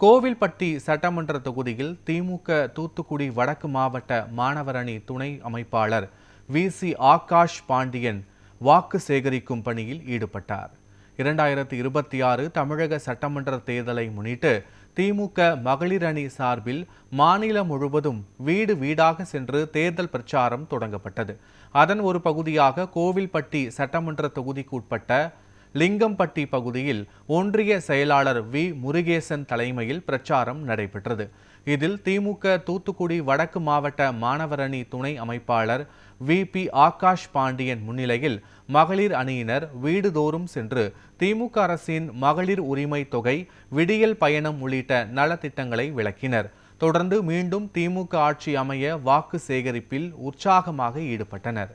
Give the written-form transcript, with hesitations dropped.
கோவில்பட்டி சட்டமன்ற தொகுதியில் திமுக தூத்துக்குடி வடக்கு மாவட்ட மாணவர் அணி துணை அமைப்பாளர் வி.சி. ஆகாஷ் பாண்டியன் வாக்கு சேகரிக்கும் பணியில் ஈடுபட்டார். 2026 தமிழக சட்டமன்ற தேர்தலை முன்னிட்டு திமுக மகளிர் அணி சார்பில் மாநிலம் முழுவதும் வீடு வீடாக சென்று தேர்தல் பிரச்சாரம் தொடங்கப்பட்டது. அதன் ஒரு பகுதியாக கோவில்பட்டி சட்டமன்ற தொகுதிக்குட்பட்ட லிங்கம்பட்டி பகுதியில் ஒன்றிய செயலாளர் வி. முருகேசன் தலைமையில் பிரச்சாரம் நடைபெற்றது. இதில் திமுக தூத்துக்குடி வடக்கு மாவட்ட மாணவர் அணி துணை அமைப்பாளர் வி.பி. ஆகாஷ் பாண்டியன் முன்னிலையில் மகளிர் அணியினர் வீடுதோறும் சென்று திமுக அரசின் மகளிர் உரிமை தொகை, விடியல் பயணம் உள்ளிட்ட நலத்திட்டங்களை விளக்கினர். தொடர்ந்து மீண்டும் திமுக ஆட்சி அமைய வாக்கு சேகரிப்பில் உற்சாகமாக ஈடுபட்டனர்.